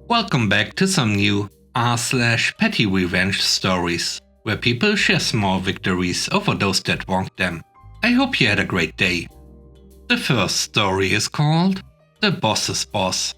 Welcome back to some new r/petty revenge stories, where people share small victories over those that wronged them. I hope you had a great day. The first story is called The Boss's Boss.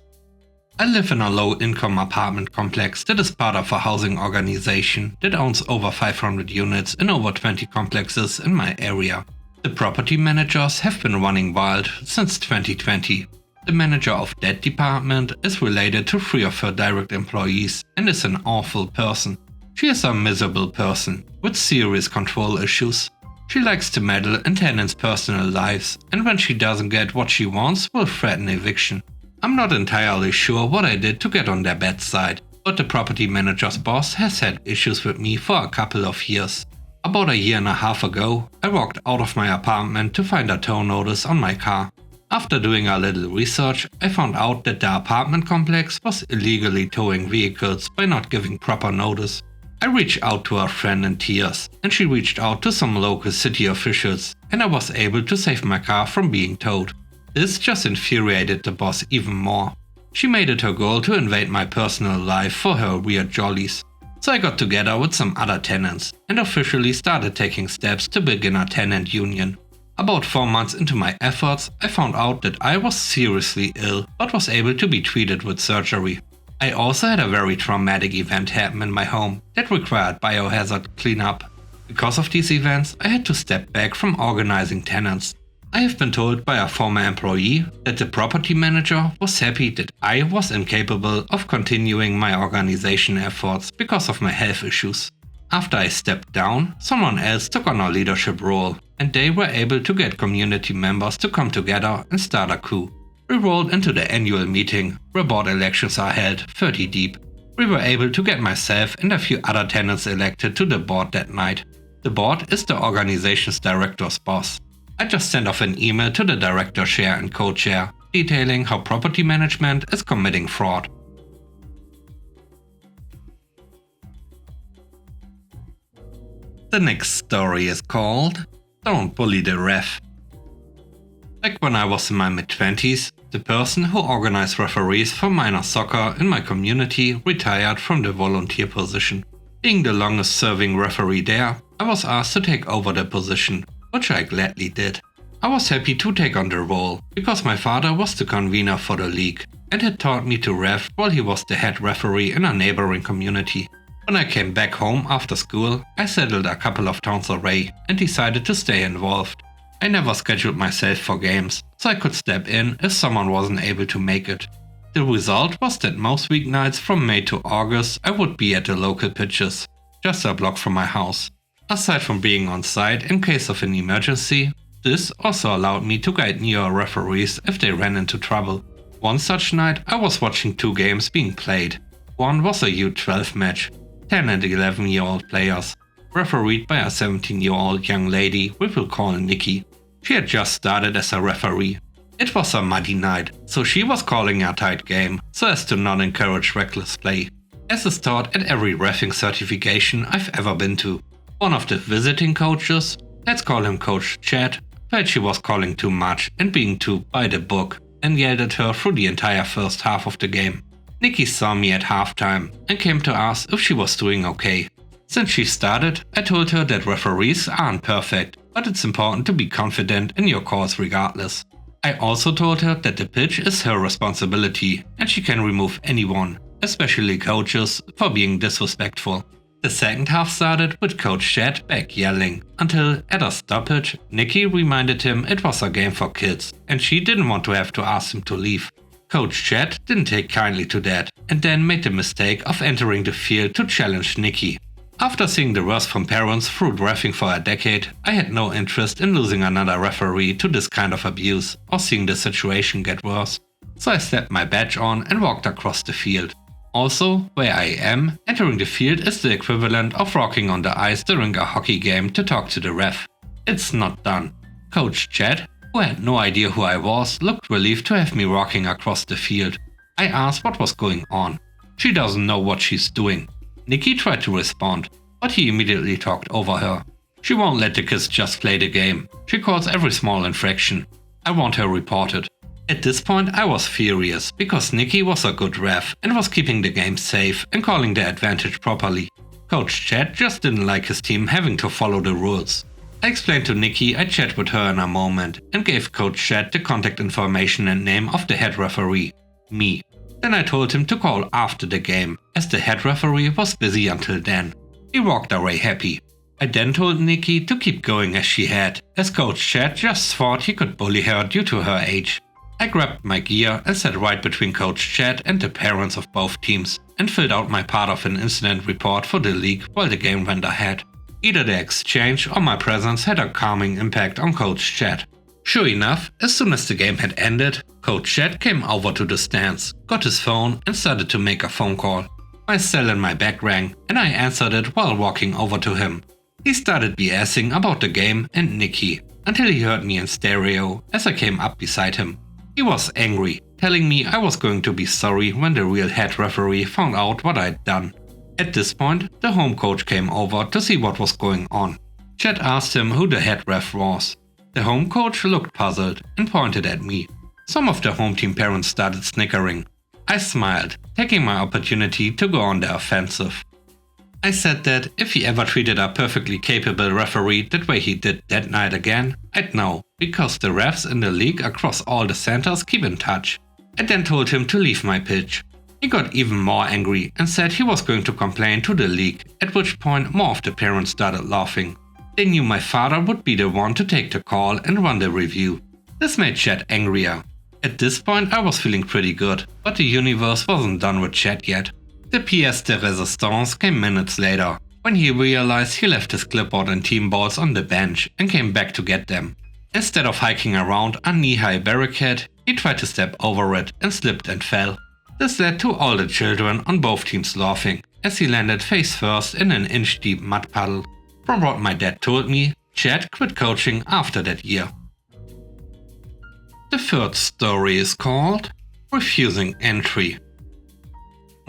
I live in a low-income apartment complex that is part of a housing organization that owns over 500 units in over 20 complexes in my area. The property managers have been running wild since 2020. The manager of that department is related to 3 of her direct employees and is an awful person. She is a miserable person with serious control issues. She likes to meddle in tenants' personal lives, and when she doesn't get what she wants, will threaten eviction. I'm not entirely sure what I did to get on their bad side, but the property manager's boss has had issues with me for a couple of years. About a year and a half ago, I walked out of my apartment to find a tow notice on my car. After doing a little research, I found out that the apartment complex was illegally towing vehicles by not giving proper notice. I reached out to a friend in tears, and she reached out to some local city officials, and I was able to save my car from being towed. This just infuriated the boss even more. She made it her goal to invade my personal life for her weird jollies. So I got together with some other tenants, and officially started taking steps to begin a tenant union. About 4 months into my efforts, I found out that I was seriously ill, but was able to be treated with surgery. I also had a very traumatic event happen in my home that required biohazard cleanup. Because of these events, I had to step back from organizing tenants. I have been told by a former employee that the property manager was happy that I was incapable of continuing my organization efforts because of my health issues. After I stepped down, someone else took on a leadership role, and they were able to get community members to come together and start a coup. We rolled into the annual meeting, where board elections are held 30 deep. We were able to get myself and a few other tenants elected to the board that night. The board is the organization's director's boss. I just sent off an email to the director chair and co-chair, detailing how property management is committing fraud. The next story is called Don't Bully the Ref. Back when I was in my mid-20s, the person who organized referees for minor soccer in my community retired from the volunteer position. Being the longest serving referee there, I was asked to take over the position, which I gladly did. I was happy to take on the role, because my father was the convener for the league and had taught me to ref while he was the head referee in a neighboring community. When I came back home after school, I settled a couple of towns away and decided to stay involved. I never scheduled myself for games, so I could step in if someone wasn't able to make it. The result was that most weeknights from May to August I would be at the local pitches, just a block from my house. Aside from being on site in case of an emergency, this also allowed me to guide newer referees if they ran into trouble. One such night I was watching 2 games being played. One was a U12 match, 10 and 11-year-old players, refereed by a 17-year-old young lady we will call Nikki. She had just started as a referee. It was a muddy night, so she was calling a tight game so as to not encourage reckless play, as is taught at every reffing certification I've ever been to. One of the visiting coaches, let's call him Coach Chad, felt she was calling too much and being too by the book, and yelled at her through the entire first half of the game. Nikki saw me at halftime and came to ask if she was doing okay. Since she started, I told her that referees aren't perfect, but it's important to be confident in your calls regardless. I also told her that the pitch is her responsibility and she can remove anyone, especially coaches, for being disrespectful. The second half started with Coach Chad back yelling, until at a stoppage, Nikki reminded him it was a game for kids and she didn't want to have to ask him to leave. Coach Chad didn't take kindly to that and then made the mistake of entering the field to challenge Nikki. After seeing the worst from parents through reffing for a decade, I had no interest in losing another referee to this kind of abuse or seeing the situation get worse. So I slapped my badge on and walked across the field. Also, where I am, entering the field is the equivalent of walking on the ice during a hockey game to talk to the ref. It's not done. Coach Chad, who had no idea who I was, looked relieved to have me walking across the field. I asked what was going on. She doesn't know what she's doing. Nikki tried to respond, but he immediately talked over her. She won't let the kids just play the game. She calls every small infraction. I want her reported. At this point I was furious, because Nikki was a good ref and was keeping the game safe and calling the advantage properly. Coach Chad just didn't like his team having to follow the rules. I explained to Nikki I'd chat with her in a moment and gave Coach Chad the contact information and name of the head referee, me. Then I told him to call after the game, as the head referee was busy until then. He walked away happy. I then told Nikki to keep going as she had, as Coach Chad just thought he could bully her due to her age. I grabbed my gear and sat right between Coach Chad and the parents of both teams, and filled out my part of an incident report for the league while the game went ahead. Either the exchange or my presence had a calming impact on Coach Chad. Sure enough, as soon as the game had ended, Coach Chad came over to the stands, got his phone and started to make a phone call. My cell in my bag rang and I answered it while walking over to him. He started BSing about the game and Nikki, until he heard me in stereo as I came up beside him. He was angry, telling me I was going to be sorry when the real head referee found out what I'd done. At this point, the home coach came over to see what was going on. Chad asked him who the head ref was. The home coach looked puzzled and pointed at me. Some of the home team parents started snickering. I smiled, taking my opportunity to go on the offensive. I said that if he ever treated a perfectly capable referee that way he did that night again, I'd know, because the refs in the league across all the centers keep in touch. I then told him to leave my pitch. He got even more angry and said he was going to complain to the league, at which point more of the parents started laughing. They knew my father would be the one to take the call and run the review. This made Chad angrier. At this point I was feeling pretty good, but the universe wasn't done with Chad yet. The pièce de résistance came minutes later, when he realized he left his clipboard and team balls on the bench and came back to get them. Instead of hiking around a knee-high barricade, he tried to step over it and slipped and fell. This led to all the children on both teams laughing, as he landed face first in an inch-deep mud puddle. From what my dad told me, Chad quit coaching after that year. The third story is called Refusing Entry.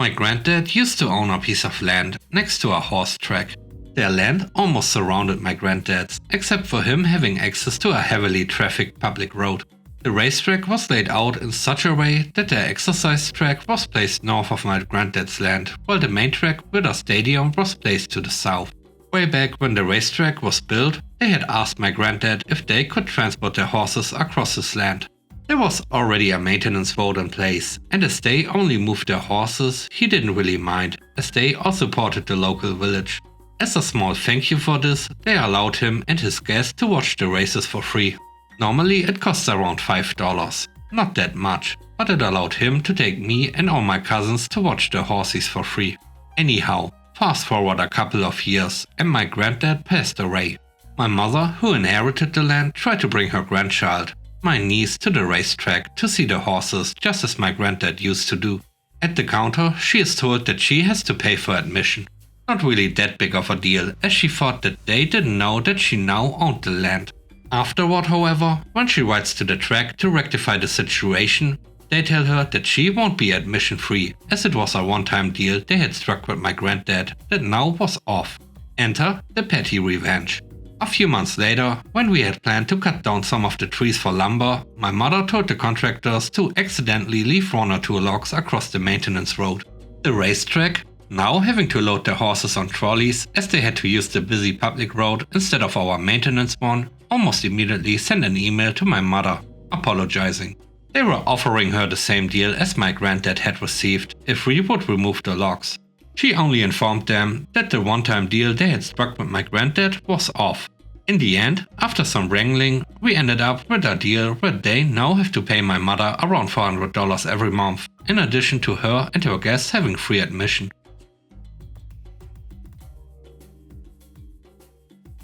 My granddad used to own a piece of land next to a horse track. Their land almost surrounded my granddad's, except for him having access to a heavily trafficked public road. The racetrack was laid out in such a way that their exercise track was placed north of my granddad's land, while the main track with a stadium was placed to the south. Way back when the racetrack was built, they had asked my granddad if they could transport their horses across his land. There was already a maintenance road in place, and as they only moved their horses, he didn't really mind, as they all supported the local village. As a small thank you for this, they allowed him and his guests to watch the races for free. Normally it costs around $5, not that much, but it allowed him to take me and all my cousins to watch the horses for free. Anyhow, fast forward a couple of years and my granddad passed away. My mother, who inherited the land, tried to bring her grandchild, my niece, to the racetrack to see the horses just as my granddad used to do. At the counter, she is told that she has to pay for admission. Not really that big of a deal, as she thought that they didn't know that she now owned the land. Afterward, however, when she writes to the track to rectify the situation, they tell her that she won't be admission free, as it was a one-time deal they had struck with my granddad that now was off. Enter the petty revenge. A few months later, when we had planned to cut down some of the trees for lumber, my mother told the contractors to accidentally leave one or two logs across the maintenance road. The racetrack, now having to load their horses on trolleys as they had to use the busy public road instead of our maintenance one, almost immediately sent an email to my mother, apologizing. They were offering her the same deal as my granddad had received if we would remove the logs. She only informed them that the one-time deal they had struck with my granddad was off. In the end, after some wrangling, we ended up with a deal where they now have to pay my mother around $400 every month, in addition to her and her guests having free admission.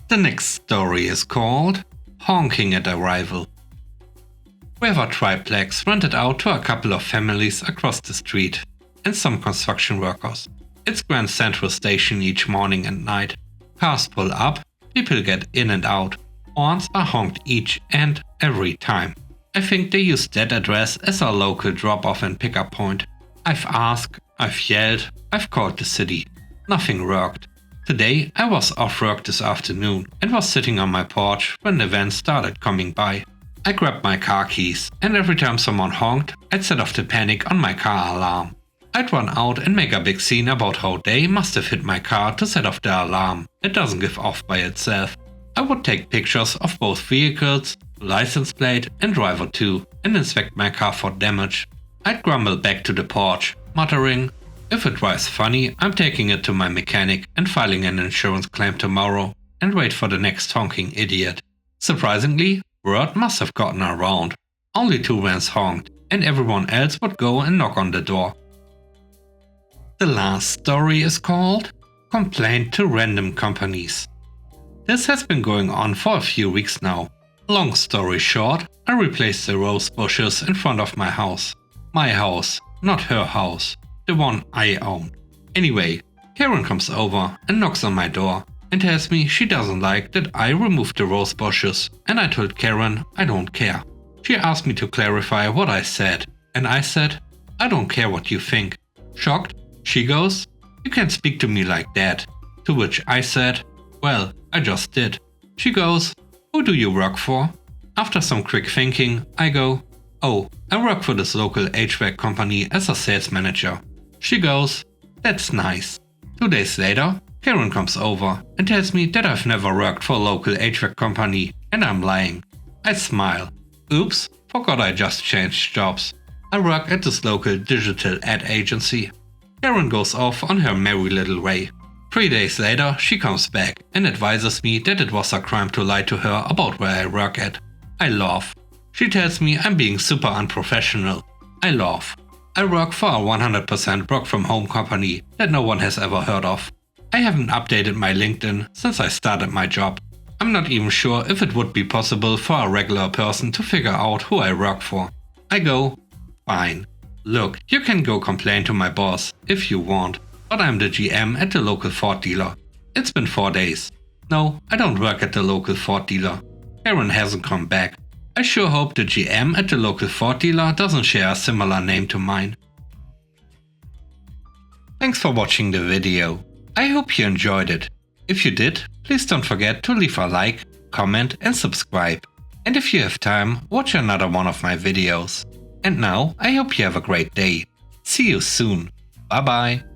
The next story is called Honking at Arrival. We have a triplex rented out to a couple of families across the street, and some construction workers. It's Grand Central Station each morning and night. Cars pull up, people get in and out. Horns are honked each and every time. I think they use that address as our local drop-off and pick-up point. I've asked, I've yelled, I've called the city. Nothing worked. Today I was off work this afternoon and was sitting on my porch when the van started coming by. I grabbed my car keys, and every time someone honked, I'd set off the panic on my car alarm. I'd run out and make a big scene about how they must have hit my car to set off the alarm. It doesn't give off by itself. I would take pictures of both vehicles, license plate and driver too, and inspect my car for damage. I'd grumble back to the porch, muttering, "If it drives funny, I'm taking it to my mechanic and filing an insurance claim tomorrow," and wait for the next honking idiot. Surprisingly, word must have gotten around. Only 2 vans honked, and everyone else would go and knock on the door. The last story is called Complaint to Random Companies. This has been going on for a few weeks now. Long story short, I replaced the rose bushes in front of my house. My house, not her house, the one I own. Anyway, Karen comes over and knocks on my door and tells me she doesn't like that I removed the rose bushes, and I told Karen I don't care. She asked me to clarify what I said, and I said, "I don't care what you think." Shocked, she goes, "You can't speak to me like that." To which I said, "Well, I just did." She goes, "Who do you work for?" After some quick thinking, I go, "Oh, I work for this local HVAC company as a sales manager." She goes, "That's nice." 2 days later, Karen comes over and tells me that I've never worked for a local HVAC company, and I'm lying. I smile. Oops, forgot I just changed jobs. I work at this local digital ad agency. Karen goes off on her merry little way. 3 days later, she comes back and advises me that it was a crime to lie to her about where I work at. I laugh. She tells me I'm being super unprofessional. I laugh. I work for a 100% work from home company that no one has ever heard of. I haven't updated my LinkedIn since I started my job. I'm not even sure if it would be possible for a regular person to figure out who I work for. I go, "Fine. Look, you can go complain to my boss if you want, but I'm the GM at the local Ford dealer. It's been 4 days. No, I don't work at the local Ford dealer. Karen hasn't come back. I sure hope the GM at the local Ford dealer doesn't share a similar name to mine." Thanks for watching the video. I hope you enjoyed it. If you did, please don't forget to leave a like, comment and subscribe. And if you have time, watch another one of my videos. And now, I hope you have a great day. See you soon. Bye bye.